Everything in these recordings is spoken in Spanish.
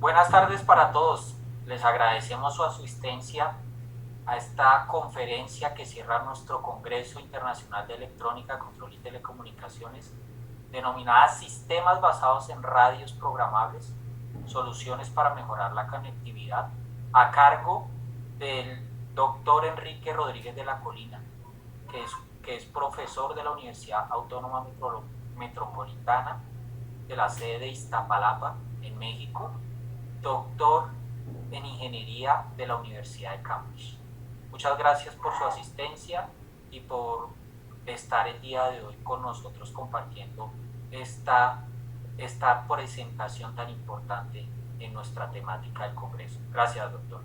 Buenas tardes para todos. Les agradecemos su asistencia a esta conferencia que cierra nuestro Congreso Internacional de Electrónica, Control y Telecomunicaciones, denominada Sistemas basados en radios programables, soluciones para mejorar la conectividad, a cargo del doctor Enrique Rodríguez de la Colina, que es profesor de la Universidad Autónoma Metropolitana de la sede de Iztapalapa, en México, doctor en Ingeniería de la Universidad de Cambridge. Muchas gracias por su asistencia y por estar el día de hoy con nosotros compartiendo esta presentación tan importante en nuestra temática del Congreso. Gracias, doctor.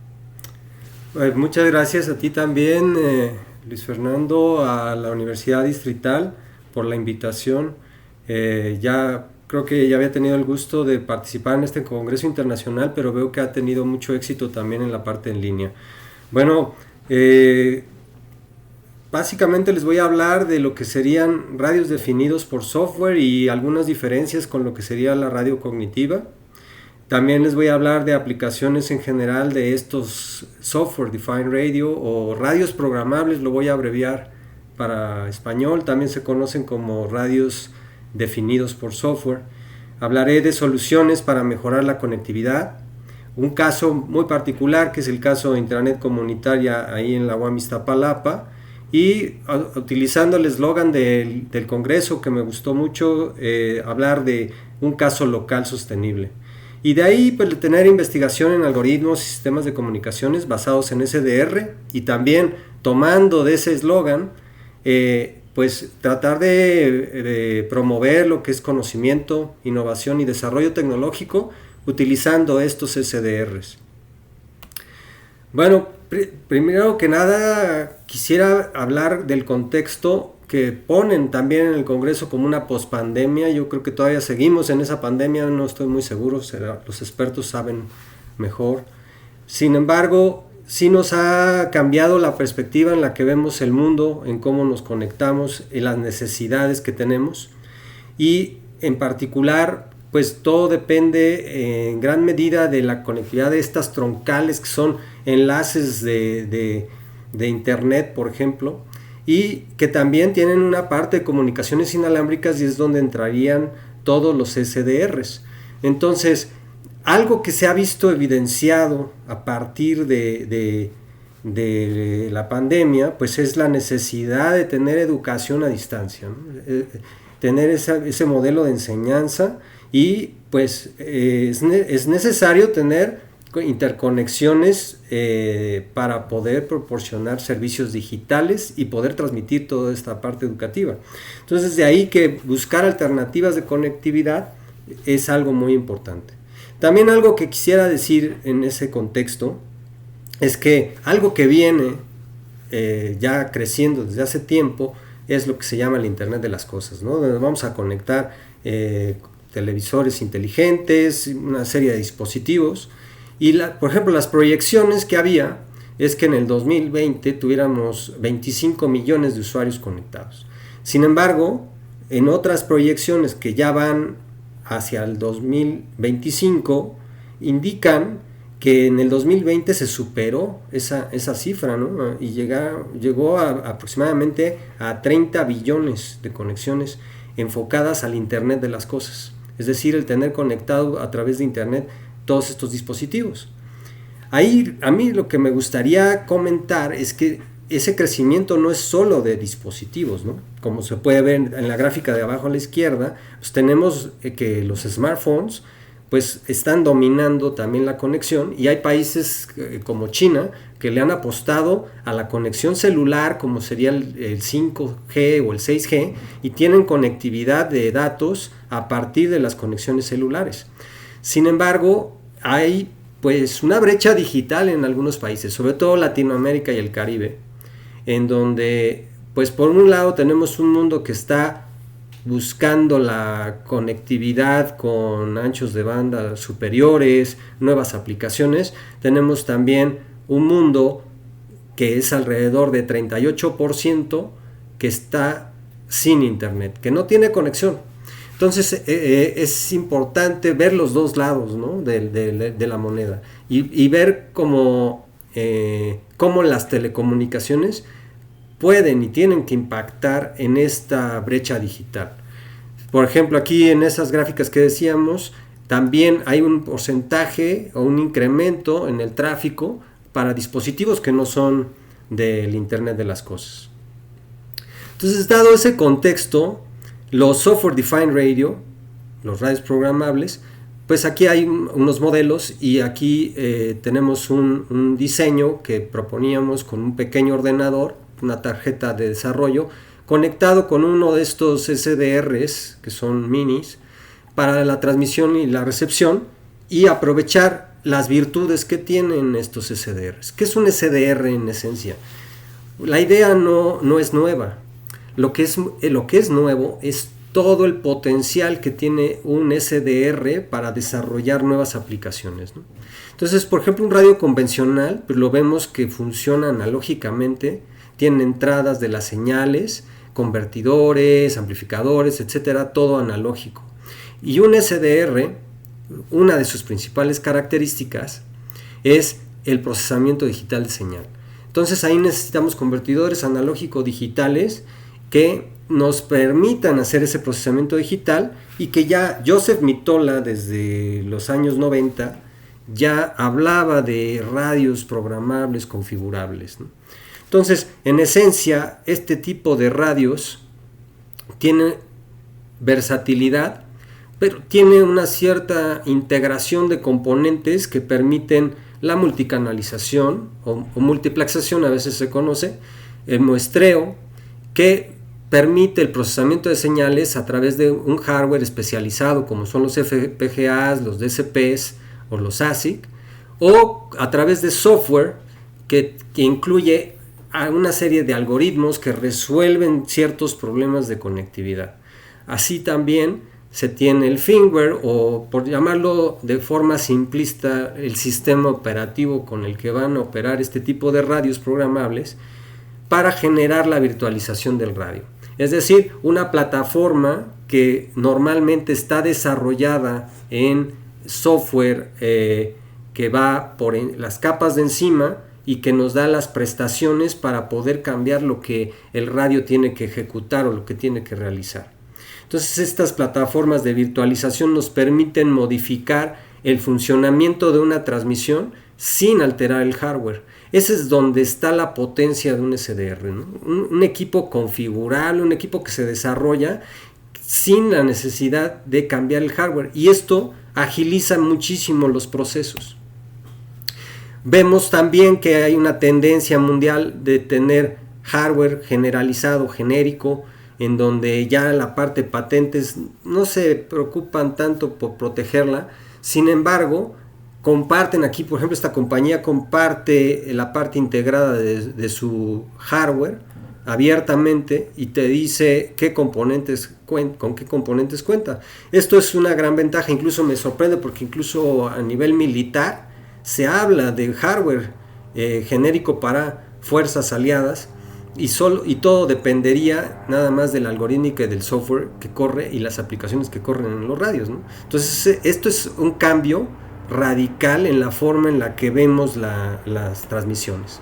Muchas gracias a ti también, Luis Fernando, a la Universidad Distrital por la invitación. Ya creo que ya había tenido el gusto de participar en este Congreso Internacional, pero veo que ha tenido mucho éxito también en la parte en línea. Bueno, básicamente les voy a hablar de lo que serían radios definidos por software y algunas diferencias con lo que sería la radio cognitiva. También les voy a hablar de aplicaciones en general de estos Software Defined Radio o radios programables, lo voy a abreviar para español, también se conocen como radios definidos por software. Hablaré de soluciones para mejorar la conectividad, un caso muy particular que es el caso de Intranet Comunitaria ahí en la UAM Iztapalapa, y utilizando el eslogan del Congreso que me gustó mucho, hablar de un caso local sostenible. Y de ahí pues tener investigación en algoritmos y sistemas de comunicaciones basados en SDR, y también tomando de ese eslogan, pues tratar de promover lo que es conocimiento, innovación y desarrollo tecnológico utilizando estos SDRs. Bueno, primero que nada quisiera hablar del contexto que ponen también en el Congreso como una pospandemia. Yo creo que todavía seguimos en esa pandemia, no estoy muy seguro, los expertos saben mejor. Sin embargo, sí nos ha cambiado la perspectiva en la que vemos el mundo, en cómo nos conectamos, en las necesidades que tenemos, y en particular pues todo depende en gran medida de la conectividad de estas troncales que son enlaces de internet, por ejemplo, y que también tienen una parte de comunicaciones inalámbricas, y es donde entrarían todos los SDRs. Entonces, algo que se ha visto evidenciado a partir de la pandemia, pues es la necesidad de tener educación a distancia, ¿no? Tener ese modelo de enseñanza, y pues es necesario tener interconexiones para poder proporcionar servicios digitales y poder transmitir toda esta parte educativa. Entonces, de ahí que buscar alternativas de conectividad es algo muy importante. También algo que quisiera decir en ese contexto es que algo que viene ya creciendo desde hace tiempo es lo que se llama el Internet de las Cosas, ¿no? Donde vamos a conectar televisores inteligentes, una serie de dispositivos. Y por ejemplo, las proyecciones que había es que en el 2020 tuviéramos 25 millones de usuarios conectados. Sin embargo, en otras proyecciones que ya van hacia el 2025, indican que en el 2020 se superó esa cifra, ¿no? Y llegó aproximadamente a 30 billones de conexiones enfocadas al Internet de las Cosas. Es decir, el tener conectado a través de Internet todos estos dispositivos. Ahí a mí lo que me gustaría comentar es que ese crecimiento no es solo de dispositivos, ¿no? Como se puede ver en la gráfica de abajo a la izquierda, pues tenemos que los smartphones pues están dominando también la conexión, y hay países como China que le han apostado a la conexión celular, como sería el 5G o el 6G, y tienen conectividad de datos a partir de las conexiones celulares. Sin embargo, hay pues una brecha digital en algunos países, sobre todo Latinoamérica y el Caribe, en donde pues por un lado tenemos un mundo que está buscando la conectividad con anchos de banda superiores, nuevas aplicaciones. Tenemos también un mundo que es alrededor de 38% que está sin internet, que no tiene conexión. Entonces es importante ver los dos lados, ¿no? de la moneda y ver cómo las telecomunicaciones pueden y tienen que impactar en esta brecha digital. Por ejemplo, aquí en esas gráficas que decíamos, también hay un porcentaje o un incremento en el tráfico para dispositivos que no son del Internet de las cosas. Entonces, dado ese contexto, los Software Defined Radio, los radios programables, pues aquí hay unos modelos y aquí tenemos un diseño que proponíamos con un pequeño ordenador, una tarjeta de desarrollo, conectado con uno de estos SDRs, que son minis, para la transmisión y la recepción, y aprovechar las virtudes que tienen estos SDRs. ¿Qué es un SDR en esencia? La idea no es nueva. Lo que es nuevo es todo el potencial que tiene un SDR para desarrollar nuevas aplicaciones, ¿no? Entonces, por ejemplo, un radio convencional, pues lo vemos que funciona analógicamente, tiene entradas de las señales, convertidores, amplificadores, etcétera, todo analógico. Y un SDR, una de sus principales características es el procesamiento digital de señal. Entonces ahí necesitamos convertidores analógico-digitales que nos permitan hacer ese procesamiento digital y que ya Joseph Mitola desde los años 90 ya hablaba de radios programables configurables, ¿no? Entonces, en esencia, este tipo de radios tiene versatilidad, pero tiene una cierta integración de componentes que permiten la multicanalización o multiplexación, a veces se conoce, el muestreo, que permite el procesamiento de señales a través de un hardware especializado como son los FPGAs, los DSPs o los ASIC, o a través de software que incluye a una serie de algoritmos que resuelven ciertos problemas de conectividad. Así también se tiene el firmware, o por llamarlo de forma simplista, el sistema operativo con el que van a operar este tipo de radios programables para generar la virtualización del radio. Es decir, una plataforma que normalmente está desarrollada en software que va por las capas de encima y que nos da las prestaciones para poder cambiar lo que el radio tiene que ejecutar o lo que tiene que realizar. Entonces, estas plataformas de virtualización nos permiten modificar el funcionamiento de una transmisión sin alterar el hardware. Ese es donde está la potencia de un SDR, ¿no? Un equipo configurable, un equipo que se desarrolla sin la necesidad de cambiar el hardware, y esto agiliza muchísimo los procesos. Vemos también que hay una tendencia mundial de tener hardware generalizado, genérico, en donde ya la parte de patentes no se preocupan tanto por protegerla. Sin embargo, comparten aquí, por ejemplo, esta compañía comparte la parte integrada de su hardware abiertamente y te dice con qué componentes cuenta. Esto es una gran ventaja. Incluso me sorprende porque incluso a nivel militar se habla de hardware genérico para fuerzas aliadas, y todo dependería nada más de la algorítmica y del software que corre y las aplicaciones que corren en los radios, ¿no? Entonces esto es un cambio radical en la forma en la que vemos las transmisiones.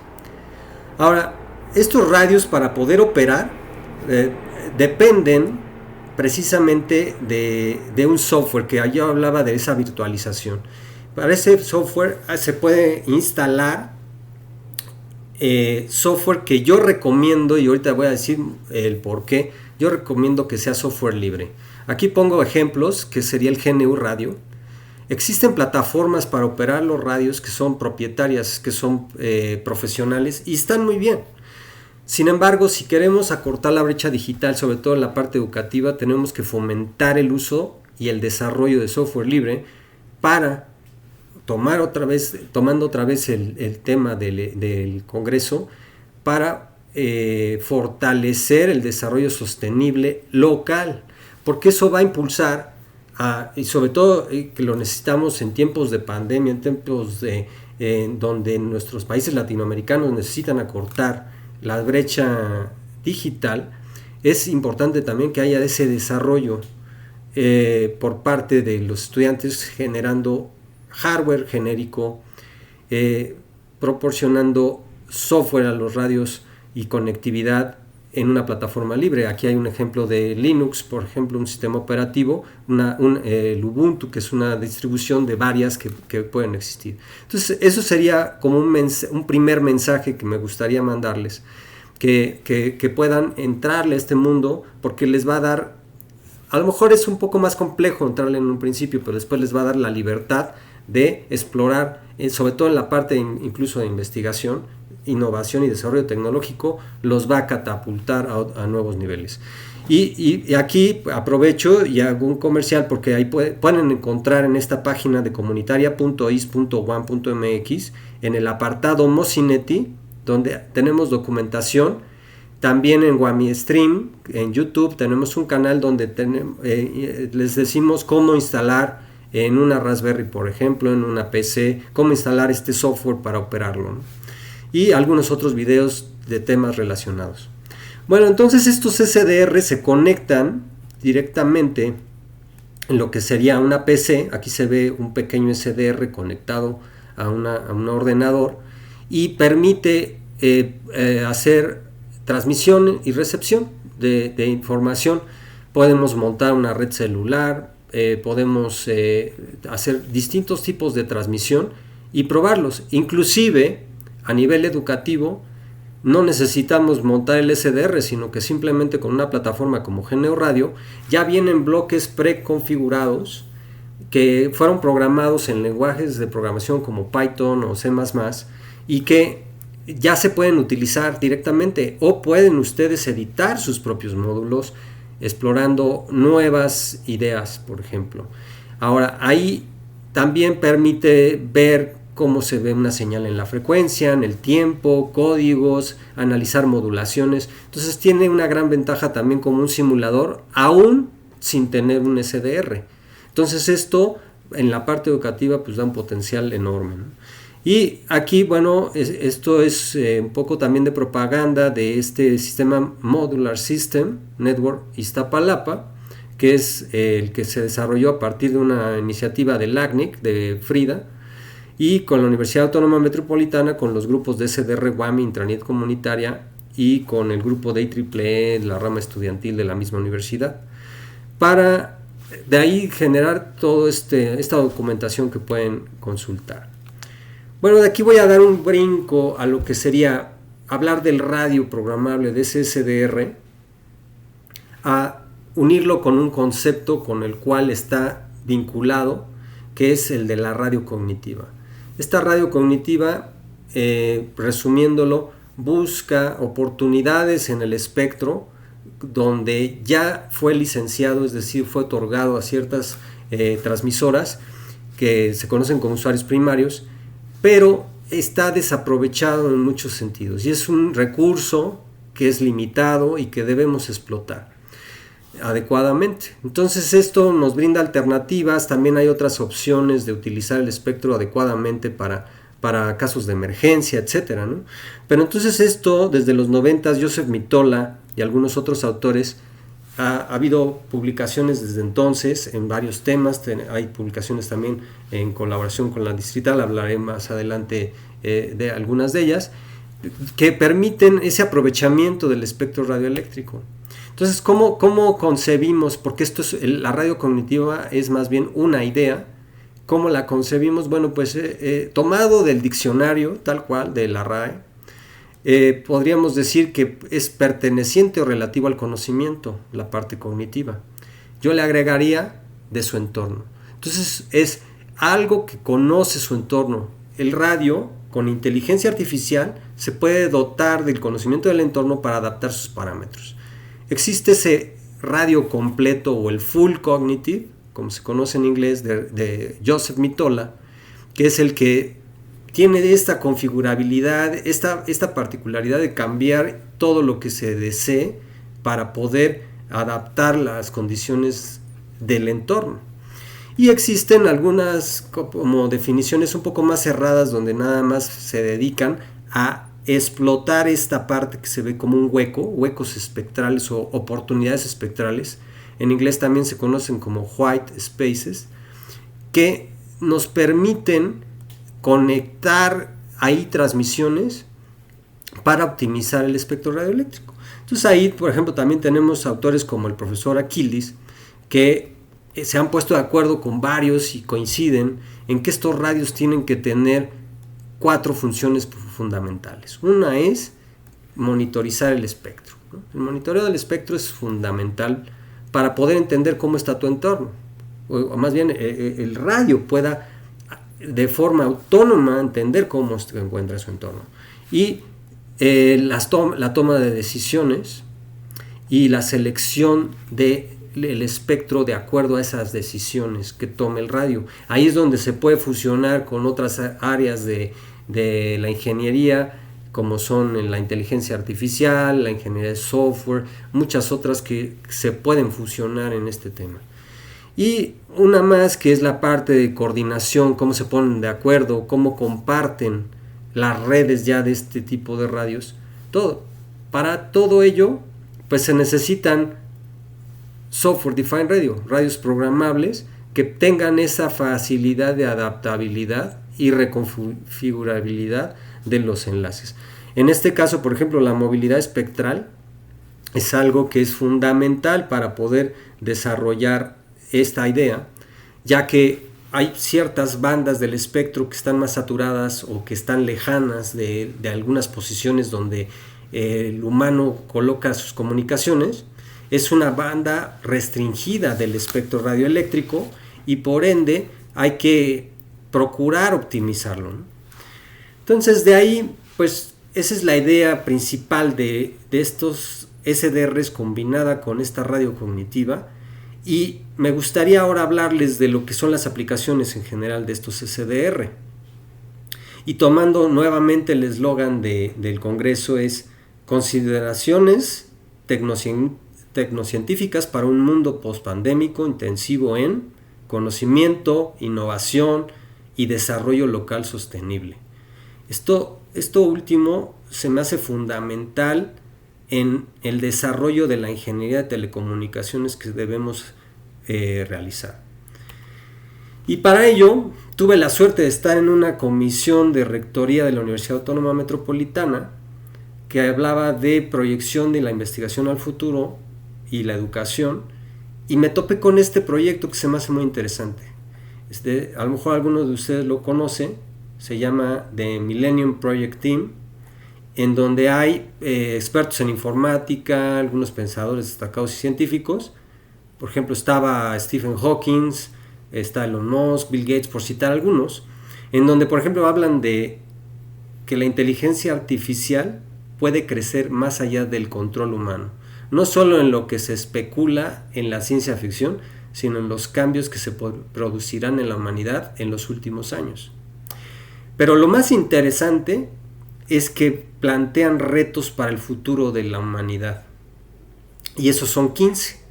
Ahora, estos radios, para poder operar, dependen precisamente de un software, que yo hablaba de esa virtualización. Para ese software se puede instalar software que yo recomiendo, y ahorita voy a decir el por qué. Yo recomiendo que sea software libre. Aquí pongo ejemplos, que sería el GNU Radio. Existen plataformas para operar los radios que son propietarias, que son profesionales, y están muy bien. Sin embargo, si queremos acortar la brecha digital, sobre todo en la parte educativa, tenemos que fomentar el uso y el desarrollo de software libre para tomando otra vez el tema del Congreso, para fortalecer el desarrollo sostenible local, porque eso va a impulsar y sobre todo que lo necesitamos en tiempos de pandemia, en tiempos donde nuestros países latinoamericanos necesitan acortar la brecha digital. Es importante también que haya ese desarrollo por parte de los estudiantes generando hardware genérico, proporcionando software a los radios y conectividad en una plataforma libre. Aquí hay un ejemplo de Linux, por ejemplo, un sistema operativo, el Ubuntu, que es una distribución de varias que pueden existir. Entonces, eso sería como un primer mensaje que me gustaría mandarles, que puedan entrarle a este mundo, porque les va a dar, a lo mejor es un poco más complejo entrarle en un principio, pero después les va a dar la libertad de explorar, sobre todo en la parte incluso de investigación, innovación y desarrollo tecnológico, los va a catapultar a nuevos niveles. Y aquí aprovecho y hago un comercial, porque ahí pueden encontrar en esta página de comunitaria.is.1.mx, en el apartado Mosineti, donde tenemos documentación. También en Wami Stream, en YouTube, tenemos un canal donde les decimos cómo instalar en una Raspberry, por ejemplo, en una PC, cómo instalar este software para operarlo, ¿no? Y algunos otros videos de temas relacionados. Bueno, entonces estos SDR se conectan directamente en lo que sería una PC. Aquí se ve un pequeño SDR conectado a un ordenador, y permite hacer transmisión y recepción de información. Podemos montar una red celular, podemos hacer distintos tipos de transmisión y probarlos. Inclusive a nivel educativo, no necesitamos montar el SDR, sino que simplemente con una plataforma como GNU Radio ya vienen bloques preconfigurados que fueron programados en lenguajes de programación como Python o C++, y que ya se pueden utilizar directamente, o pueden ustedes editar sus propios módulos explorando nuevas ideas, por ejemplo. Ahora, ahí también permite ver cómo se ve una señal en la frecuencia, en el tiempo, códigos, analizar modulaciones. Entonces tiene una gran ventaja también como un simulador, aún sin tener un SDR. Entonces esto en la parte educativa pues da un potencial enorme, ¿no? Y aquí, bueno, esto es un poco también de propaganda de este sistema Modular System Network Iztapalapa, que es el que se desarrolló a partir de una iniciativa de LACNIC, de Frida, y con la Universidad Autónoma Metropolitana, con los grupos de SDR WAMI, Intranet Comunitaria, y con el grupo de IEEE, la rama estudiantil de la misma universidad, para de ahí generar toda esta documentación que pueden consultar. Bueno, de aquí voy a dar un brinco a lo que sería hablar del radio programable de ese SDR, a unirlo con un concepto con el cual está vinculado, que es el de la radio cognitiva. Esta radio cognitiva, resumiéndolo, busca oportunidades en el espectro donde ya fue licenciado, es decir, fue otorgado a ciertas transmisoras que se conocen como usuarios primarios, pero está desaprovechado en muchos sentidos, y es un recurso que es limitado y que debemos explotar adecuadamente. Entonces esto nos brinda alternativas. También hay otras opciones de utilizar el espectro adecuadamente para casos de emergencia, etcétera, ¿no? Pero entonces esto, desde los 90, Joseph Mitola y algunos otros autores, ha habido publicaciones desde entonces en varios temas. Hay publicaciones también en colaboración con la Distrital, hablaré más adelante de algunas de ellas, que permiten ese aprovechamiento del espectro radioeléctrico. Entonces, ¿cómo concebimos? Porque la radio cognitiva es más bien una idea. ¿Cómo la concebimos? Bueno, pues tomado del diccionario, tal cual, de la RAE, podríamos decir que es perteneciente o relativo al conocimiento, la parte cognitiva. Yo le agregaría de su entorno. Entonces, es algo que conoce su entorno. El radio, con inteligencia artificial, se puede dotar del conocimiento del entorno para adaptar sus parámetros. Existe ese radio completo, o el full cognitive, como se conoce en inglés, de Joseph Mitola, que es el que tiene esta configurabilidad, esta particularidad de cambiar todo lo que se desee para poder adaptar las condiciones del entorno. Y existen algunas como definiciones un poco más cerradas, donde nada más se dedican a explotar esta parte que se ve como un huecos espectrales o oportunidades espectrales en inglés también se conocen como white spaces, que nos permiten conectar ahí transmisiones para optimizar el espectro radioeléctrico. Entonces ahí, por ejemplo, también tenemos autores como el profesor Aquiles, que se han puesto de acuerdo con varios y coinciden en que estos radios tienen que tener 4 funciones fundamentales. Una es monitorizar el espectro, ¿no? El monitoreo del espectro es fundamental para poder entender cómo está tu entorno, o más bien el radio pueda de forma autónoma entender cómo se encuentra su entorno. Y la toma de decisiones y la selección del espectro de acuerdo a esas decisiones que tome el radio. Ahí es donde se puede fusionar con otras áreas de la ingeniería, como son la inteligencia artificial, la ingeniería de software, muchas otras que se pueden fusionar en este tema. Y una más que es la parte de coordinación, cómo se ponen de acuerdo, cómo comparten las redes ya de este tipo de radios, todo. Para todo ello, pues se necesitan software defined radio, radios programables que tengan esa facilidad de adaptabilidad y reconfigurabilidad de los enlaces. En este caso, por ejemplo, la movilidad espectral es algo que es fundamental para poder desarrollar esta idea, ya que hay ciertas bandas del espectro que están más saturadas o que están lejanas de algunas posiciones donde el humano coloca sus comunicaciones. Es una banda restringida del espectro radioeléctrico y por ende hay que procurar optimizarlo, ¿no? Entonces de ahí, pues esa es la idea principal de estos SDRs combinada con esta radio cognitiva. Y me gustaría ahora hablarles de lo que son las aplicaciones en general de estos SDR. Y tomando nuevamente el eslogan del Congreso es consideraciones tecnocientíficas para un mundo postpandémico intensivo en conocimiento, innovación y desarrollo local sostenible. Esto último se me hace fundamental en el desarrollo de la ingeniería de telecomunicaciones que debemos realizar. Y para ello tuve la suerte de estar en una comisión de rectoría de la Universidad Autónoma Metropolitana que hablaba de proyección de la investigación al futuro y la educación, y me topé con este proyecto que se me hace muy interesante. A lo mejor algunos de ustedes lo conocen, se llama The Millennium Project Team, en donde hay expertos en informática, algunos pensadores destacados y científicos. Por ejemplo, estaba Stephen Hawking, está Elon Musk, Bill Gates, por citar algunos, en donde, por ejemplo, hablan de que la inteligencia artificial puede crecer más allá del control humano, no solo en lo que se especula en la ciencia ficción, sino en los cambios que se producirán en la humanidad en los últimos años. Pero lo más interesante es que plantean retos para el futuro de la humanidad. Y esos son 15.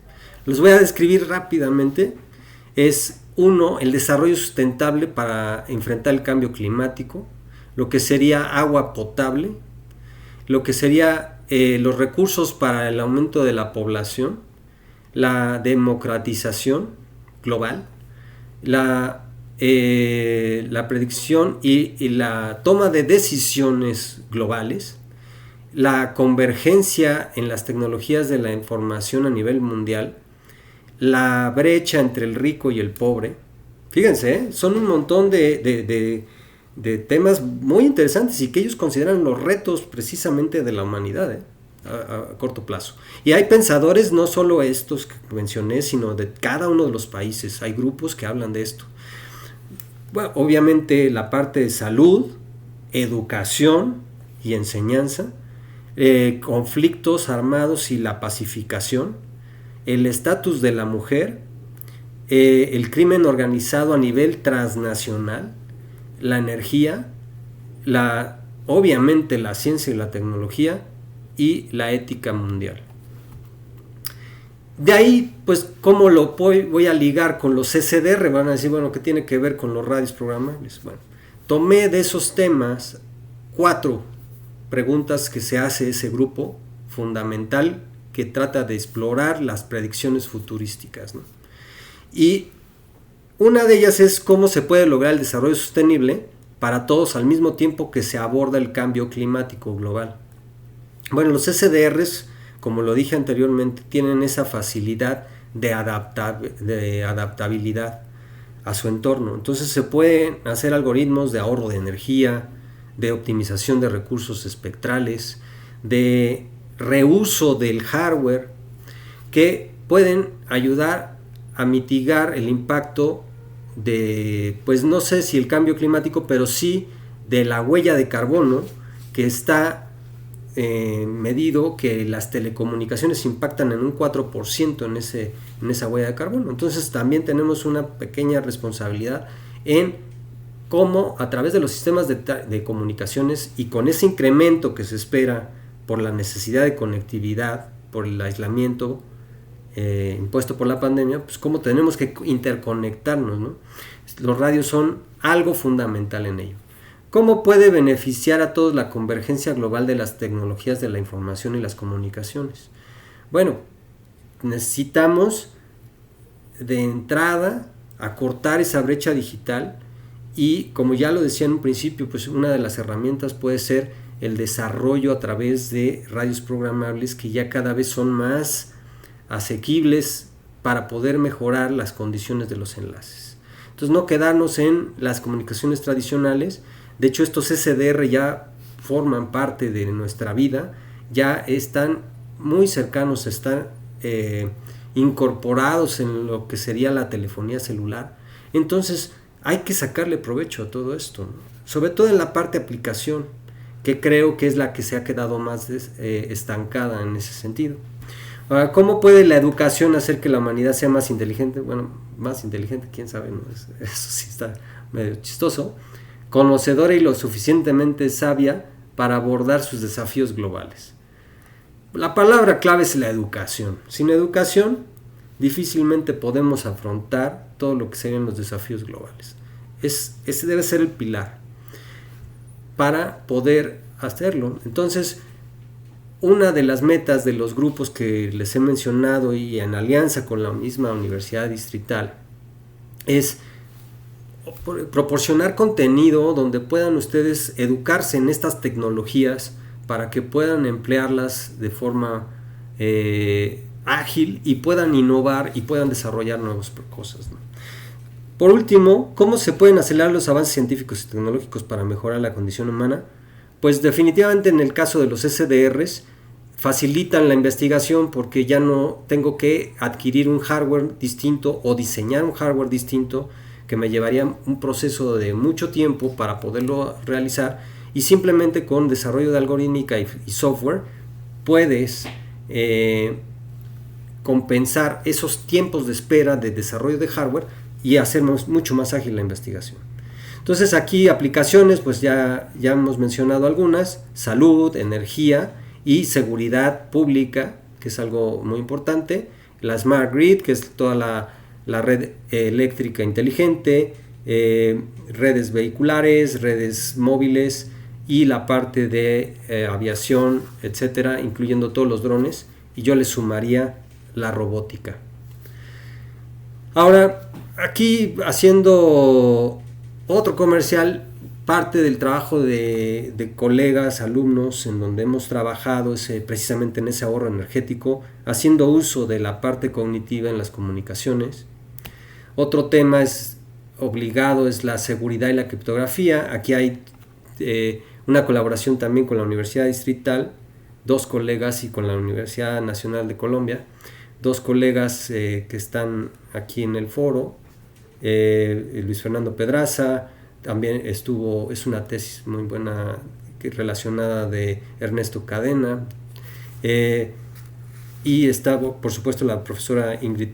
Los voy a describir rápidamente. Es 1, el desarrollo sustentable para enfrentar el cambio climático, lo que sería agua potable, lo que sería los recursos para el aumento de la población, la democratización global, la predicción y la toma de decisiones globales, la convergencia en las tecnologías de la información a nivel mundial, la brecha entre el rico y el pobre. Fíjense, son un montón de temas muy interesantes y que ellos consideran los retos precisamente de la humanidad a corto plazo. Y hay pensadores, no solo estos que mencioné, sino de cada uno de los países. Hay grupos que hablan de esto. Bueno, obviamente la parte de salud, educación y enseñanza, conflictos armados y la pacificación, el estatus de la mujer, el crimen organizado a nivel transnacional, la energía, obviamente la ciencia y la tecnología y la ética mundial. De ahí, pues, ¿cómo lo voy a ligar con los SDR? Van a decir, bueno, ¿qué tiene que ver con los radios programables? Bueno, tomé de esos temas 4 preguntas que se hace ese grupo fundamental que trata de explorar las predicciones futurísticas, ¿no? Y una de ellas es cómo se puede lograr el desarrollo sostenible para todos al mismo tiempo que se aborda el cambio climático global. Bueno, los SDRs, como lo dije anteriormente, tienen esa facilidad de adaptabilidad a su entorno. Entonces se pueden hacer algoritmos de ahorro de energía, de optimización de recursos espectrales, de reuso del hardware, que pueden ayudar a mitigar el impacto de, pues no sé si el cambio climático, pero sí de la huella de carbono que está medido, que las telecomunicaciones impactan en un 4% en esa huella de carbono. Entonces también tenemos una pequeña responsabilidad en cómo a través de los sistemas de comunicaciones y con ese incremento que se espera por la necesidad de conectividad, por el aislamiento impuesto por la pandemia, pues cómo tenemos que interconectarnos, ¿no? Los radios son algo fundamental en ello. ¿Cómo puede beneficiar a todos la convergencia global de las tecnologías de la información y las comunicaciones? Bueno, necesitamos de entrada acortar esa brecha digital y, como ya lo decía en un principio, pues una de las herramientas puede ser el desarrollo a través de radios programables que ya cada vez son más asequibles para poder mejorar las condiciones de los enlaces. Entonces, no quedarnos en las comunicaciones tradicionales. De hecho, estos SDR ya forman parte de nuestra vida, ya están muy cercanos, están incorporados en lo que sería la telefonía celular. Entonces, hay que sacarle provecho a todo esto, ¿no? Sobre todo en la parte de aplicación, que creo que es la que se ha quedado más estancada en ese sentido. Ahora, ¿cómo puede la educación hacer que la humanidad sea más inteligente? Bueno, más inteligente, quién sabe, ¿no? Eso sí está medio chistoso. Conocedora y lo suficientemente sabia para abordar sus desafíos globales. La palabra clave es la educación. Sin educación, difícilmente podemos afrontar todo lo que serían los desafíos globales. Ese debe ser el pilar para poder hacerlo. Entonces, una de las metas de los grupos que les he mencionado y en alianza con la misma Universidad Distrital es proporcionar contenido donde puedan ustedes educarse en estas tecnologías para que puedan emplearlas de forma ágil y puedan innovar y puedan desarrollar nuevas cosas, ¿no? Por último, ¿cómo se pueden acelerar los avances científicos y tecnológicos para mejorar la condición humana? Pues definitivamente en el caso de los SDRs facilitan la investigación porque ya no tengo que adquirir un hardware distinto o diseñar un hardware distinto que me llevaría un proceso de mucho tiempo para poderlo realizar, y simplemente con desarrollo de algorítmica y software puedes compensar esos tiempos de espera de desarrollo de hardware y hacer mucho más ágil la investigación. Entonces aquí aplicaciones, pues ya hemos mencionado algunas: salud, energía y seguridad pública, que es algo muy importante; la Smart Grid, que es toda la red eléctrica inteligente, redes vehiculares, redes móviles y la parte de aviación, etcétera, incluyendo todos los drones, y yo le sumaría la robótica. Ahora, aquí haciendo otro comercial, parte del trabajo de colegas, alumnos, en donde hemos trabajado precisamente en ese ahorro energético, haciendo uso de la parte cognitiva en las comunicaciones. Otro tema obligado es la seguridad y la criptografía. Aquí hay una colaboración también con la Universidad Distrital, dos colegas, y con la Universidad Nacional de Colombia, dos colegas que están aquí en el foro. Luis Fernando Pedraza también es una tesis muy buena relacionada de Ernesto Cadena, y está por supuesto la profesora Ingrid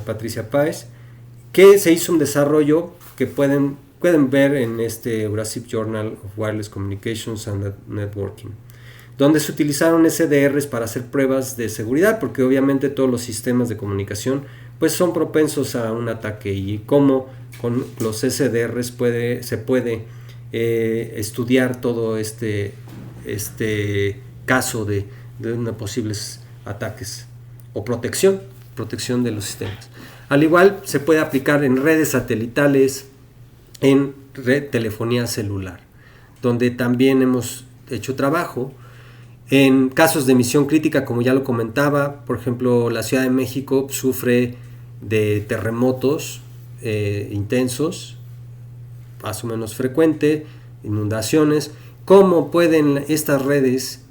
Patricia Páez, que se hizo un desarrollo que pueden ver en este Eurasiv Journal of Wireless Communications and Networking, donde se utilizaron SDRs para hacer pruebas de seguridad, porque obviamente todos los sistemas de comunicación pues son propensos a un ataque, y cómo con los SDRs se puede estudiar todo este caso de posibles ataques o protección de los sistemas. Al igual se puede aplicar en redes satelitales, en telefonía celular, donde también hemos hecho trabajo. En casos de misión crítica, como ya lo comentaba, por ejemplo, la Ciudad de México sufre de terremotos intensos, más o menos frecuente, inundaciones. ¿Cómo pueden estas redes,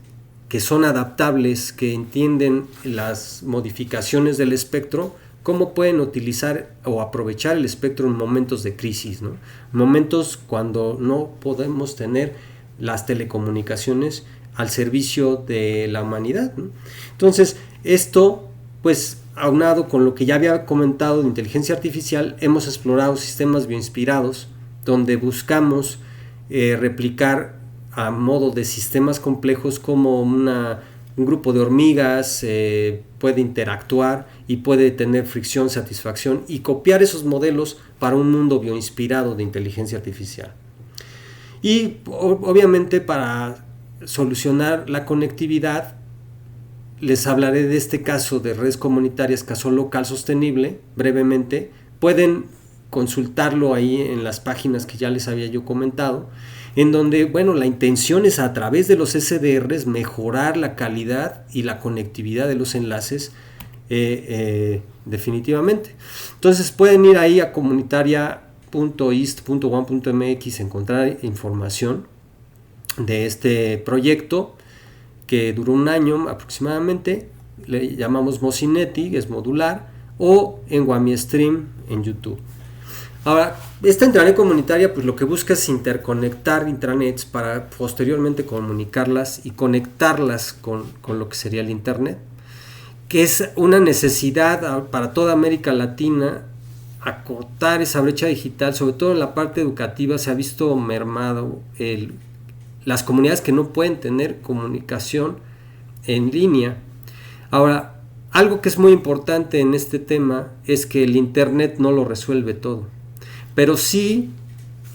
que son adaptables, que entienden las modificaciones del espectro, cómo pueden utilizar o aprovechar el espectro en momentos de crisis, ¿no? Momentos cuando no podemos tener las telecomunicaciones al servicio de la humanidad, ¿no? Entonces, esto, pues, aunado con lo que ya había comentado de inteligencia artificial, hemos explorado sistemas bioinspirados, donde buscamos replicar a modo de sistemas complejos como un grupo de hormigas puede interactuar y puede tener fricción, satisfacción, y copiar esos modelos para un mundo bioinspirado de inteligencia artificial. Y obviamente para solucionar la conectividad, les hablaré de este caso de redes comunitarias, caso local sostenible, brevemente. Pueden consultarlo ahí en las páginas que ya les había yo comentado, en donde, bueno, la intención es, a través de los SDRs, mejorar la calidad y la conectividad de los enlaces definitivamente. Entonces pueden ir ahí a comunitaria.ist.one.mx, encontrar información de este proyecto que duró un año aproximadamente. Le llamamos Mosineti, es modular, o en WamiStream en YouTube. Ahora, esta intranet comunitaria, pues lo que busca es interconectar intranets para posteriormente comunicarlas y conectarlas con lo que sería el internet, que es una necesidad para toda América Latina. Acortar esa brecha digital, sobre todo en la parte educativa, se ha visto mermado las comunidades que no pueden tener comunicación en línea. Ahora, algo que es muy importante en este tema es que el internet no lo resuelve todo, pero sí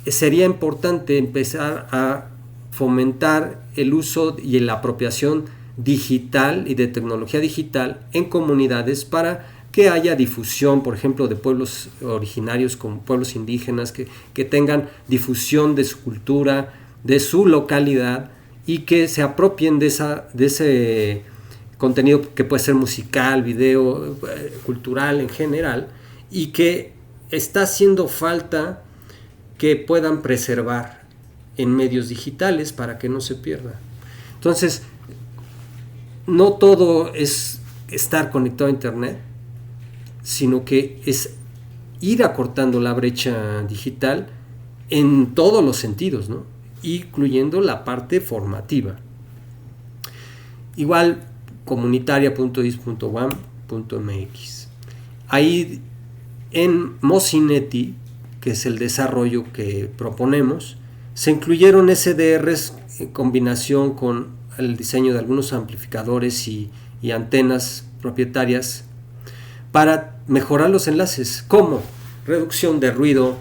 sería importante empezar a fomentar el uso y la apropiación digital y de tecnología digital en comunidades para que haya difusión, por ejemplo, de pueblos originarios como pueblos indígenas, que tengan difusión de su cultura, de su localidad, y que se apropien de ese contenido que puede ser musical, video, cultural en general, y que está haciendo falta que puedan preservar en medios digitales para que no se pierda. Entonces, no todo es estar conectado a internet, sino que es ir acortando la brecha digital en todos los sentidos, ¿no? Incluyendo la parte formativa. Igual, comunitaria.is.one.mx. Ahí en Mosineti, que es el desarrollo que proponemos, se incluyeron SDRs en combinación con el diseño de algunos amplificadores y antenas propietarias para mejorar los enlaces, como reducción de ruido,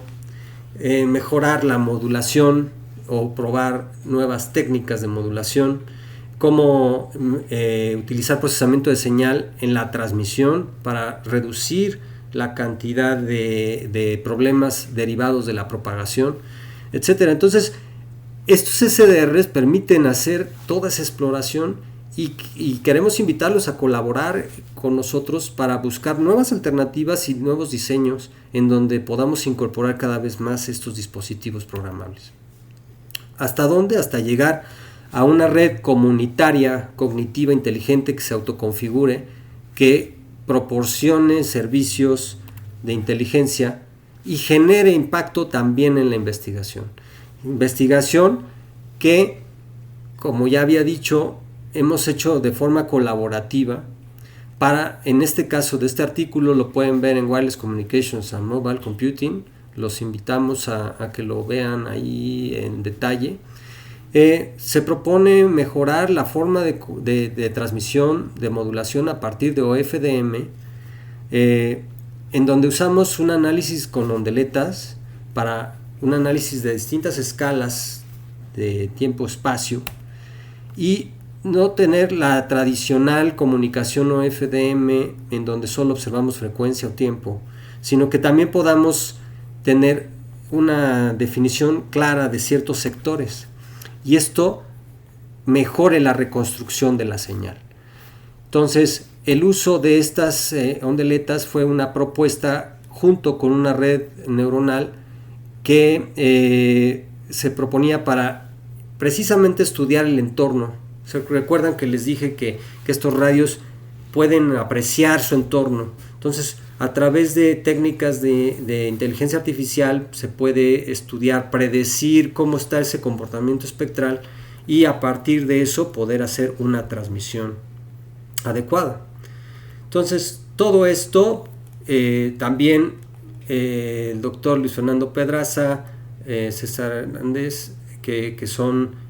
mejorar la modulación o probar nuevas técnicas de modulación, cómo utilizar procesamiento de señal en la transmisión para reducir la cantidad de problemas derivados de la propagación, etc. Entonces, estos SDRs permiten hacer toda esa exploración y queremos invitarlos a colaborar con nosotros para buscar nuevas alternativas y nuevos diseños en donde podamos incorporar cada vez más estos dispositivos programables. ¿Hasta dónde? Hasta llegar a una red comunitaria cognitiva inteligente que se autoconfigure, que proporcione servicios de inteligencia y genere impacto también en la investigación. Investigación que, como ya había dicho, hemos hecho de forma colaborativa para, en este caso de este artículo, lo pueden ver en Wireless Communications and Mobile Computing. Los invitamos a que lo vean ahí en detalle. Se propone mejorar la forma de transmisión, de modulación a partir de OFDM, en donde usamos un análisis con ondeletas para un análisis de distintas escalas de tiempo-espacio, y no tener la tradicional comunicación o FDM en donde solo observamos frecuencia o tiempo, sino que también podamos tener una definición clara de ciertos sectores y esto mejore la reconstrucción de la señal. Entonces, el uso de estas ondeletas fue una propuesta junto con una red neuronal que se proponía para precisamente estudiar el entorno. ¿Se recuerdan que les dije que estos radios pueden apreciar su entorno? Entonces, a través de técnicas de inteligencia artificial se puede estudiar, predecir cómo está ese comportamiento espectral y a partir de eso poder hacer una transmisión adecuada. Entonces, todo esto también el doctor Luis Fernando Pedraza, César Hernández, que son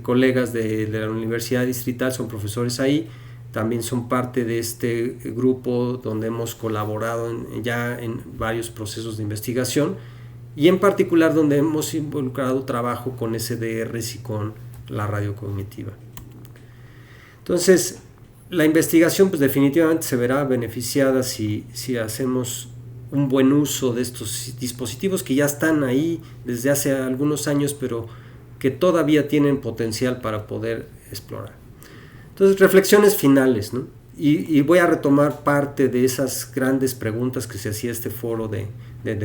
colegas de la Universidad Distrital, son profesores ahí, también son parte de este grupo donde hemos colaborado ya en varios procesos de investigación y en particular donde hemos involucrado trabajo con SDRs y con la radio cognitiva. Entonces, la investigación pues definitivamente se verá beneficiada si hacemos un buen uso de estos dispositivos que ya están ahí desde hace algunos años, pero que todavía tienen potencial para poder explorar. Entonces, reflexiones finales, ¿no? Y voy a retomar parte de esas grandes preguntas que se hacía este foro de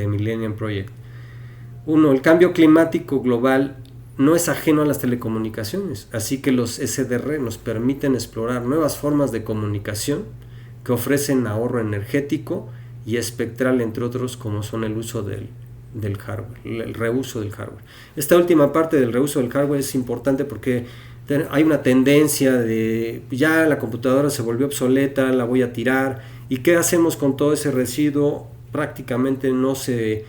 Millennium Project. Uno, el cambio climático global no es ajeno a las telecomunicaciones, así que los SDR nos permiten explorar nuevas formas de comunicación que ofrecen ahorro energético y espectral, entre otros, como son el uso del hardware, el reuso del hardware. Esta última parte del reuso del hardware es importante porque hay una tendencia de ya la computadora se volvió obsoleta, la voy a tirar, y ¿qué hacemos con todo ese residuo? Prácticamente no se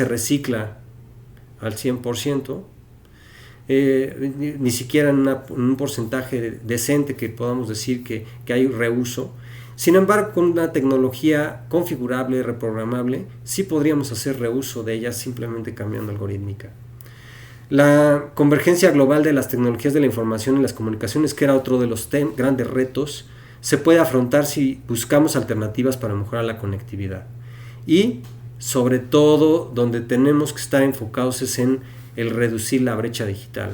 recicla al 100%, ni siquiera en un porcentaje decente que podamos decir que hay reuso. Sin embargo, con una tecnología configurable, reprogramable, sí podríamos hacer reuso de ella simplemente cambiando algorítmica. La convergencia global de las tecnologías de la información y las comunicaciones, que era otro de los grandes retos, se puede afrontar si buscamos alternativas para mejorar la conectividad. Y, sobre todo, donde tenemos que estar enfocados es en el reducir la brecha digital.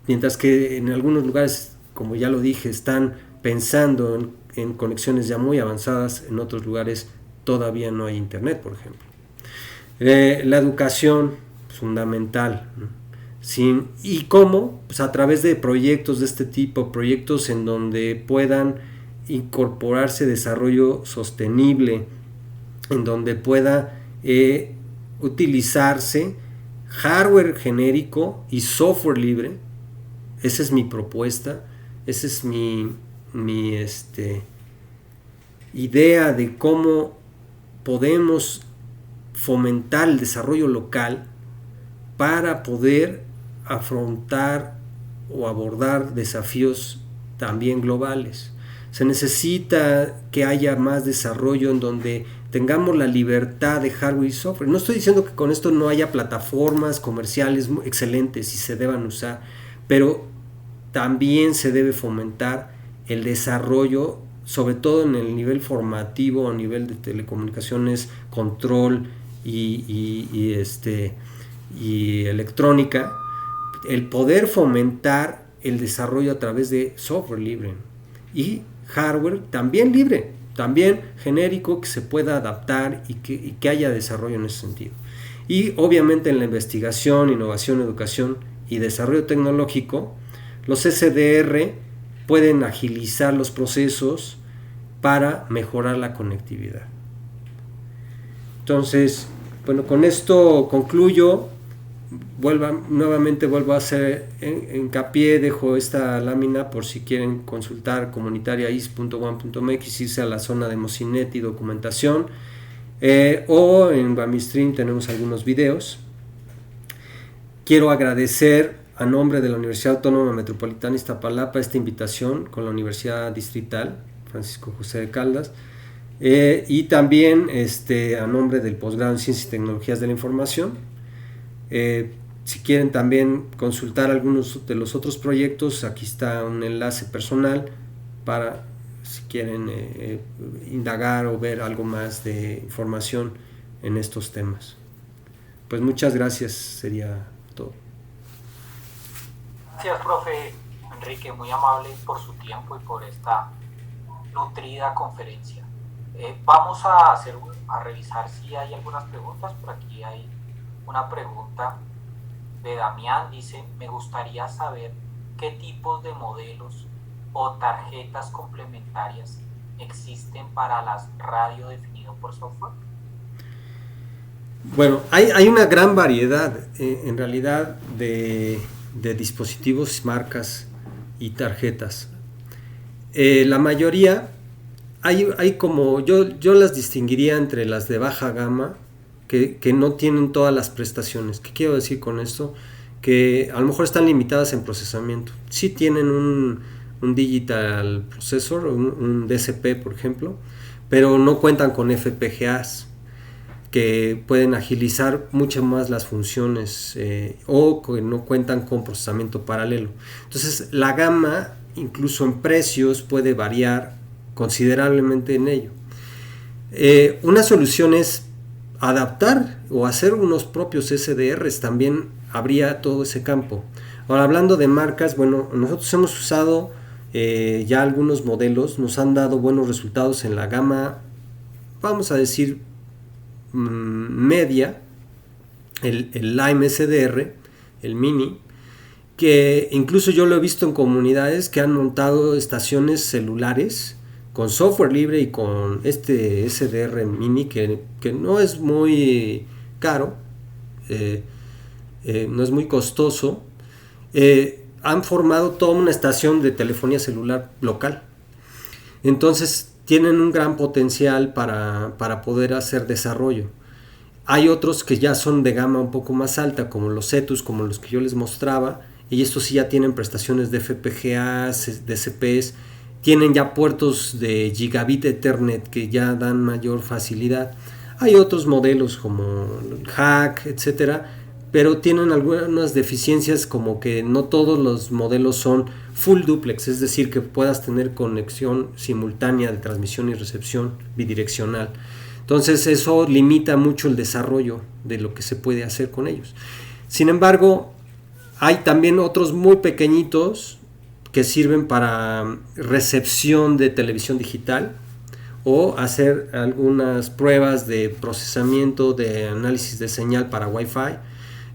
Mientras que en algunos lugares, como ya lo dije, están pensando en conexiones ya muy avanzadas, en otros lugares todavía no hay internet, por ejemplo. La educación es fundamental, ¿no? ¿Y cómo? Pues a través de proyectos de este tipo, proyectos en donde puedan incorporarse desarrollo sostenible, en donde pueda utilizarse hardware genérico y software libre. Esa es mi propuesta, esa es mi idea de cómo podemos fomentar el desarrollo local para poder afrontar o abordar desafíos también globales. Se necesita que haya más desarrollo en donde tengamos la libertad de hardware y software. No estoy diciendo que con esto no haya plataformas comerciales excelentes y se deban usar, pero también se debe fomentar el desarrollo, sobre todo en el nivel formativo, a nivel de telecomunicaciones, control y electrónica, el poder fomentar el desarrollo a través de software libre y hardware también libre, también genérico, que se pueda adaptar y que haya desarrollo en ese sentido. Y obviamente en la investigación, innovación, educación y desarrollo tecnológico, los SDR pueden agilizar los procesos para mejorar la conectividad. Entonces, bueno, con esto concluyo. Nuevamente vuelvo a hacer hincapié, dejo esta lámina por si quieren consultar comunitariais.1.mx, irse a la zona de Mocinet y documentación, o en Bamistream tenemos algunos videos. Quiero agradecer a nombre de la Universidad Autónoma Metropolitana Iztapalapa esta invitación con la Universidad Distrital Francisco José de Caldas, y también a nombre del posgrado en Ciencias y Tecnologías de la Información. Si quieren también consultar algunos de los otros proyectos, aquí está un enlace personal para si quieren indagar o ver algo más de información en estos temas. Pues muchas gracias, sería todo. Gracias, profe Enrique, muy amable por su tiempo y por esta nutrida conferencia. Vamos a revisar si hay algunas preguntas. Por aquí hay una pregunta de Damián, dice: me gustaría saber qué tipos de modelos o tarjetas complementarias existen para las radio definido por software. Bueno, hay una gran variedad en realidad de dispositivos, marcas y tarjetas. La mayoría, hay como, yo las distinguiría entre las de baja gama, que no tienen todas las prestaciones. ¿Qué quiero decir con esto? Que a lo mejor están limitadas en procesamiento. Sí tienen un digital processor, un DSP por ejemplo, pero no cuentan con FPGAs que pueden agilizar mucho más las funciones o que no cuentan con procesamiento paralelo. Entonces la gama, incluso en precios, puede variar considerablemente en ello. Una solución es adaptar o hacer unos propios SDRs, también habría todo ese campo. Ahora, hablando de marcas, bueno, nosotros hemos usado ya algunos modelos, nos han dado buenos resultados en la gama, vamos a decir, media, el Lime SDR, el Mini, que incluso yo lo he visto en comunidades que han montado estaciones celulares con software libre y con este SDR Mini que no es muy caro, no es muy costoso. Han formado toda una estación de telefonía celular local. Entonces tienen un gran potencial para poder hacer desarrollo. Hay otros que ya son de gama un poco más alta, como los Cetus, como los que yo les mostraba, y estos sí ya tienen prestaciones de FPGAs, DCPs, tienen ya puertos de Gigabit Ethernet que ya dan mayor facilidad. Hay otros modelos como Hack, etcétera, pero tienen algunas deficiencias, como que no todos los modelos son full duplex, es decir, que puedas tener conexión simultánea de transmisión y recepción bidireccional. Entonces eso limita mucho el desarrollo de lo que se puede hacer con ellos. Sin embargo, hay también otros muy pequeñitos que sirven para recepción de televisión digital o hacer algunas pruebas de procesamiento, de análisis de señal para Wi-Fi.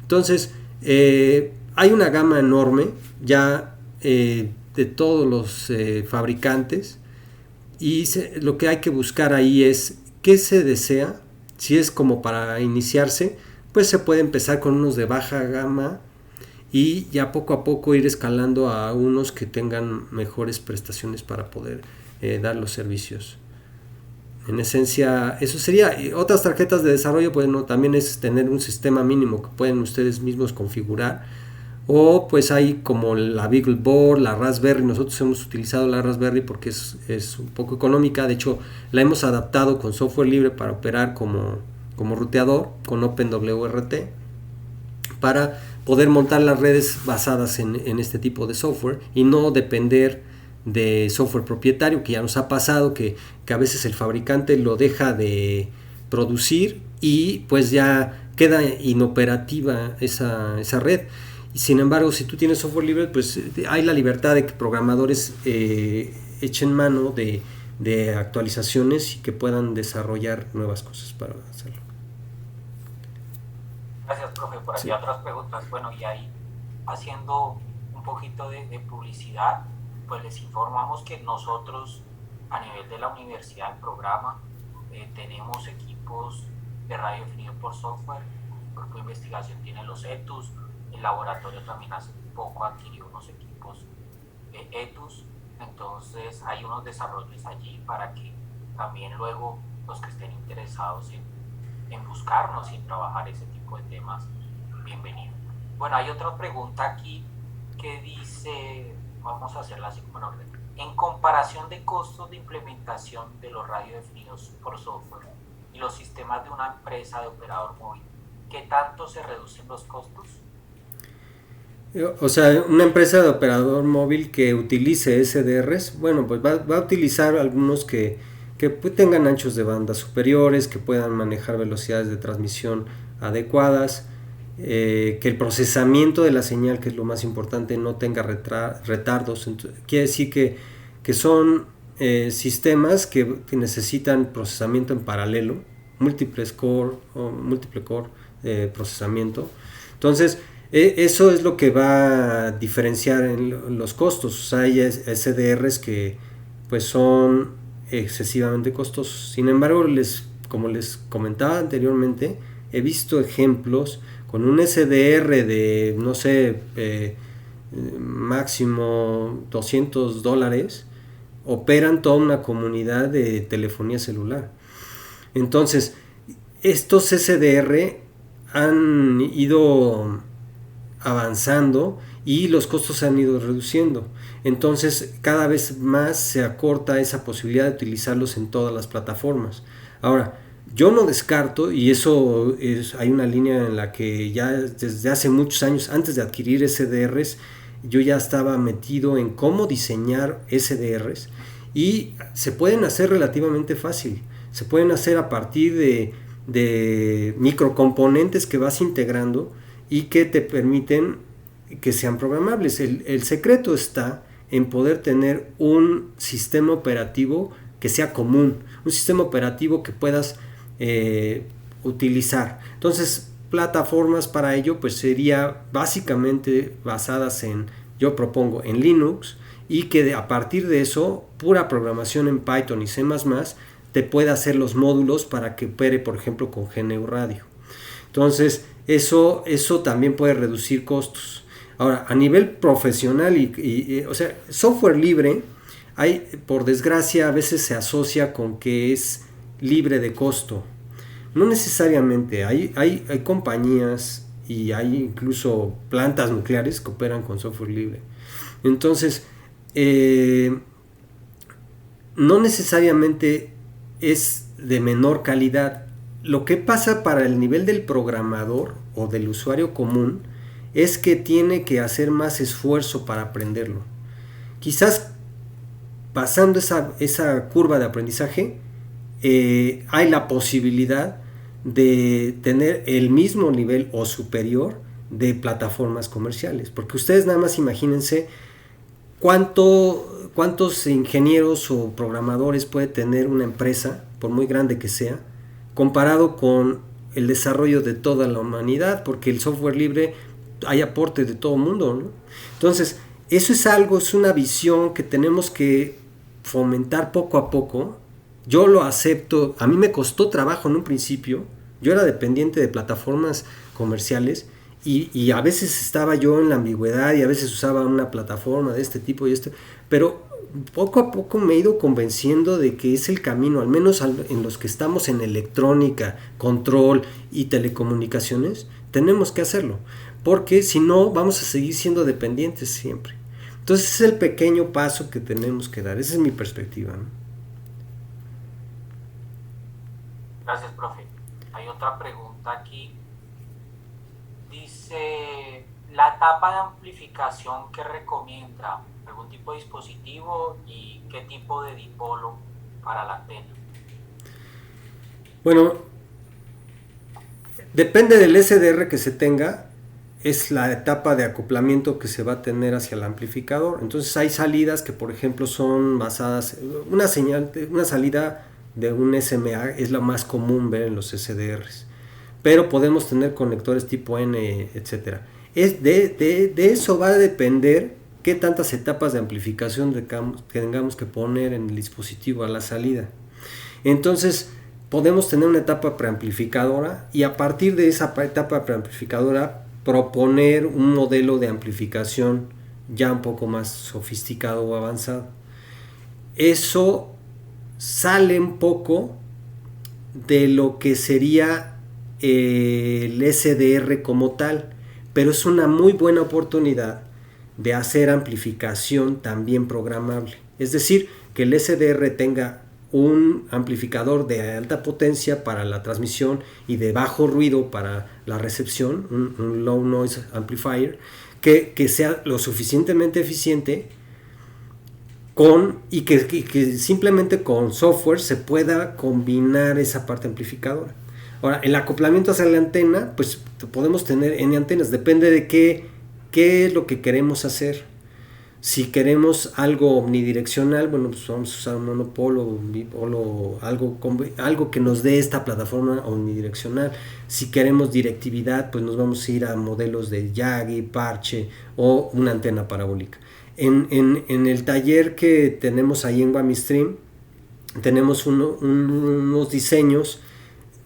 Entonces, hay una gama enorme ya de todos los fabricantes, y lo que hay que buscar ahí es qué se desea. Si es como para iniciarse, pues se puede empezar con unos de baja gama y ya poco a poco ir escalando a unos que tengan mejores prestaciones para poder dar los servicios. En esencia, eso sería. Otras tarjetas de desarrollo, pues no, también es tener un sistema mínimo que pueden ustedes mismos configurar. O pues hay como la BeagleBoard, la Raspberry. Nosotros hemos utilizado la Raspberry porque es un poco económica. De hecho, la hemos adaptado con software libre para operar como ruteador con OpenWRT, para poder montar las redes basadas en este tipo de software y no depender de software propietario, que ya nos ha pasado que a veces el fabricante lo deja de producir y pues ya queda inoperativa esa red. Y sin embargo, si tú tienes software libre, pues hay la libertad de que programadores echen mano de actualizaciones y que puedan desarrollar nuevas cosas para hacerlo. Gracias, profe. Por aquí sí. Otras preguntas. Bueno, y ahí haciendo un poquito de publicidad, pues les informamos que nosotros a nivel de la universidad, el programa, tenemos equipos de radio definido por software. El grupo de investigación tiene los ETUS, el laboratorio también hace poco adquirió unos equipos ETUS, entonces hay unos desarrollos allí para que también luego los que estén interesados en buscarnos y trabajar ese tipo de temas, bienvenido. Bueno, hay otra pregunta aquí que dice, vamos a hacerla así como en orden. En comparación de costos de implementación de los radiodefinidos por software y los sistemas de una empresa de operador móvil, ¿qué tanto se reducen los costos? O sea, una empresa de operador móvil que utilice SDRs, bueno, pues va a utilizar algunos que pues tengan anchos de banda superiores, que puedan manejar velocidades de transmisión adecuadas, que el procesamiento de la señal, que es lo más importante, no tenga retardos. Entonces, quiere decir que son sistemas que necesitan procesamiento en paralelo, múltiples core o múltiple core procesamiento. Entonces, eso es lo que va a diferenciar en los costos. O sea, hay SDRs que pues son excesivamente costosos. Sin embargo, como les comentaba anteriormente, he visto ejemplos con un SDR de, no sé, máximo $200, operan toda una comunidad de telefonía celular. Entonces, estos SDR han ido avanzando y los costos se han ido reduciendo. Entonces, cada vez más se acorta esa posibilidad de utilizarlos en todas las plataformas. Ahora, yo no descarto, y eso hay una línea en la que ya desde hace muchos años, antes de adquirir SDRs, yo ya estaba metido en cómo diseñar SDRs y se pueden hacer relativamente fácil. Se pueden hacer a partir de microcomponentes que vas integrando y que te permiten que sean programables. El secreto está en poder tener un sistema operativo que sea común, un sistema operativo que puedas utilizar. Entonces, plataformas para ello pues sería básicamente basadas en, yo propongo, en Linux, y que a partir de eso, pura programación en Python y C++ te pueda hacer los módulos para que opere, por ejemplo, con GNU Radio. Entonces, eso también puede reducir costos. Ahora, a nivel profesional o sea, software libre, por desgracia, a veces se asocia con que es libre de costo. No necesariamente, hay compañías y hay incluso plantas nucleares que operan con software libre. Entonces, no necesariamente es de menor calidad. Lo que pasa para el nivel del programador o del usuario común es que tiene que hacer más esfuerzo para aprenderlo. Quizás pasando esa curva de aprendizaje, hay la posibilidad de tener el mismo nivel o superior de plataformas comerciales. Porque ustedes nada más imagínense cuántos ingenieros o programadores puede tener una empresa, por muy grande que sea, comparado con el desarrollo de toda la humanidad, porque el software libre hay aporte de todo el mundo, ¿no? Entonces, eso es una visión que tenemos que fomentar poco a poco. Yo lo acepto, a mí me costó trabajo en un principio, yo era dependiente de plataformas comerciales y a veces estaba yo en la ambigüedad y a veces usaba una plataforma de este tipo pero poco a poco me he ido convenciendo de que es el camino, al menos en los que estamos en electrónica, control y telecomunicaciones, tenemos que hacerlo, porque si no vamos a seguir siendo dependientes siempre. Entonces es el pequeño paso que tenemos que dar, esa es mi perspectiva, ¿no? Gracias, profe. Hay otra pregunta aquí. Dice, la etapa de amplificación que recomienda, algún tipo de dispositivo y qué tipo de dipolo para la antena. Bueno, depende del SDR que se tenga, es la etapa de acoplamiento que se va a tener hacia el amplificador. Entonces hay salidas que, por ejemplo, son basadas, una salida de un SMA es lo más común ver en los SDRs, pero podemos tener conectores tipo N, etcétera. De eso va a depender qué tantas etapas de amplificación tengamos que poner en el dispositivo a la salida. Entonces podemos tener una etapa preamplificadora y a partir de esa etapa preamplificadora proponer un modelo de amplificación ya un poco más sofisticado o avanzado. Eso sale un poco de lo que sería el SDR como tal, pero es una muy buena oportunidad de hacer amplificación también programable. Es decir, que el SDR tenga un amplificador de alta potencia para la transmisión y de bajo ruido para la recepción, un low noise amplifier, que sea lo suficientemente eficiente y que simplemente con software se pueda combinar esa parte amplificadora. Ahora, el acoplamiento hacia la antena, pues podemos tener N antenas, depende de qué es lo que queremos hacer. Si queremos algo omnidireccional, bueno, pues vamos a usar un monopolo, un bipolo, algo que nos dé esta plataforma omnidireccional. Si queremos directividad, pues nos vamos a ir a modelos de Yagi, parche o una antena parabólica. En el taller que tenemos ahí en WAMIStream, tenemos unos diseños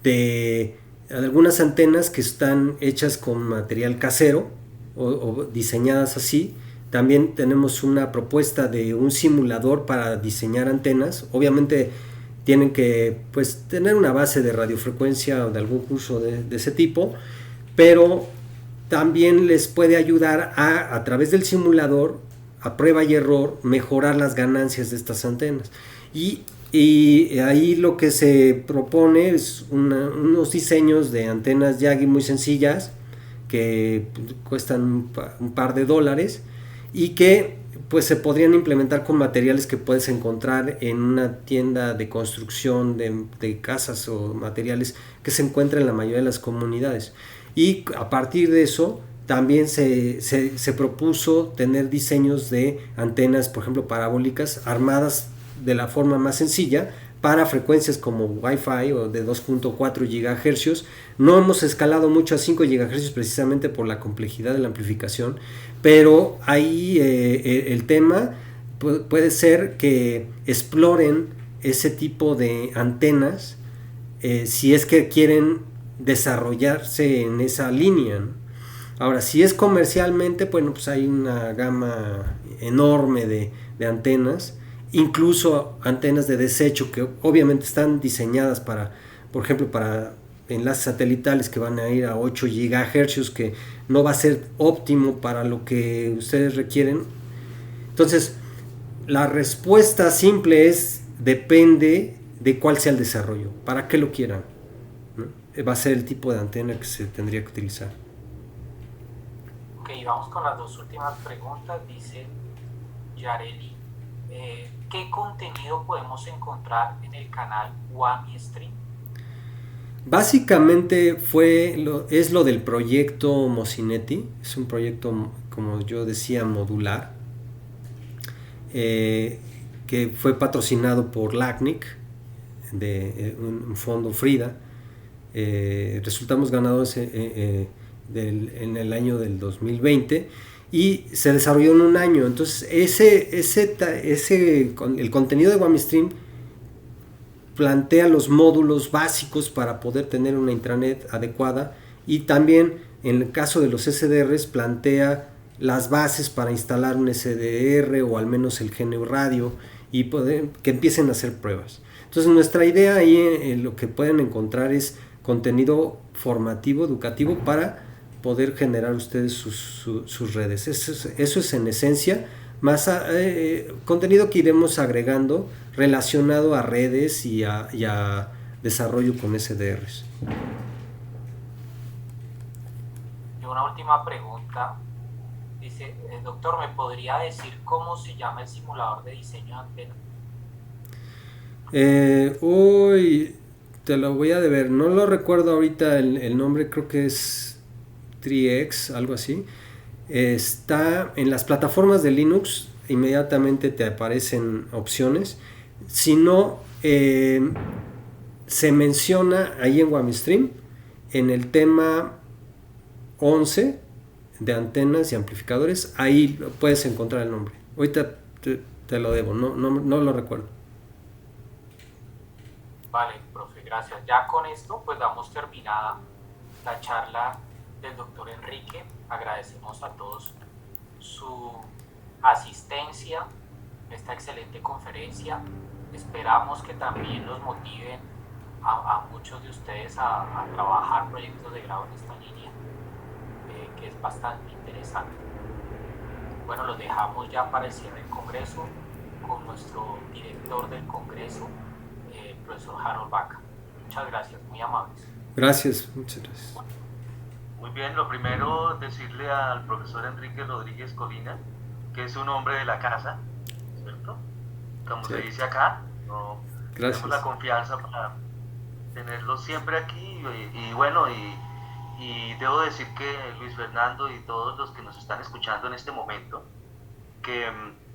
de algunas antenas que están hechas con material casero o diseñadas así. También tenemos una propuesta de un simulador para diseñar antenas. Obviamente tienen que pues tener una base de radiofrecuencia o de algún curso de ese tipo, pero también les puede ayudar a través del simulador, a prueba y error, mejorar las ganancias de estas antenas. Y ahí lo que se propone es unos diseños de antenas Yagi muy sencillas que cuestan un par de dólares y que pues se podrían implementar con materiales que puedes encontrar en una tienda de construcción de casas o materiales que se encuentran en la mayoría de las comunidades. Y a partir de eso también se propuso tener diseños de antenas, por ejemplo, parabólicas armadas de la forma más sencilla para frecuencias como Wi-Fi o de 2.4 GHz. No hemos escalado mucho a 5 GHz precisamente por la complejidad de la amplificación, pero ahí el tema puede ser que exploren ese tipo de antenas si es que quieren desarrollarse en esa línea, ¿no? Ahora, si es comercialmente, bueno, pues hay una gama enorme de antenas, incluso antenas de desecho que obviamente están diseñadas para, por ejemplo, para enlaces satelitales que van a ir a 8 GHz, que no va a ser óptimo para lo que ustedes requieren. Entonces, la respuesta simple es, depende de cuál sea el desarrollo, para qué lo quieran, ¿no? Va a ser el tipo de antena que se tendría que utilizar. Ok, vamos con las dos últimas preguntas. Dice Yareli, ¿qué contenido podemos encontrar en el canal WAMIStream? Básicamente es lo del proyecto Mocinetti. Es un proyecto, como yo decía, modular, que fue patrocinado por LACNIC, de un fondo FRIDA. Resultamos ganadores en el año del 2020 y se desarrolló en un año. Entonces el contenido de WAMIStream plantea los módulos básicos para poder tener una intranet adecuada, y también en el caso de los SDRs plantea las bases para instalar un SDR o al menos el GNU Radio y que empiecen a hacer pruebas. Entonces nuestra idea ahí lo que pueden encontrar es contenido formativo, educativo, para poder generar ustedes sus redes. Eso es en esencia, más contenido que iremos agregando relacionado a redes y a desarrollo con SDRs. Y una última pregunta. Dice, doctor, ¿me podría decir cómo se llama el simulador de diseño de antena? Uy, te lo voy a deber. No lo recuerdo ahorita el nombre, creo que es 3X, algo así. Está en las plataformas de Linux, inmediatamente te aparecen opciones. Si no, se menciona ahí en WAMIStream en el tema 11 de antenas y amplificadores. Ahí puedes encontrar el nombre. Ahorita te lo debo, no lo recuerdo. Vale, profe, gracias. Ya con esto pues damos terminada la charla del doctor Enrique. Agradecemos a todos su asistencia a esta excelente conferencia. Esperamos que también los motiven a muchos de ustedes a trabajar proyectos de grado en esta línea, que es bastante interesante. Bueno, los dejamos ya para el cierre del congreso con nuestro director del congreso, profesor Harold Vaca. Muchas gracias, muy amables. Gracias, muchas gracias. Muy bien, lo primero decirle al profesor Enrique Rodríguez Colina que es un hombre de la casa, ¿cierto? Como se dice acá, no tenemos la Gracias. confianza para tenerlo siempre aquí y bueno, y debo decir que Luis Fernando y todos los que nos están escuchando en este momento, que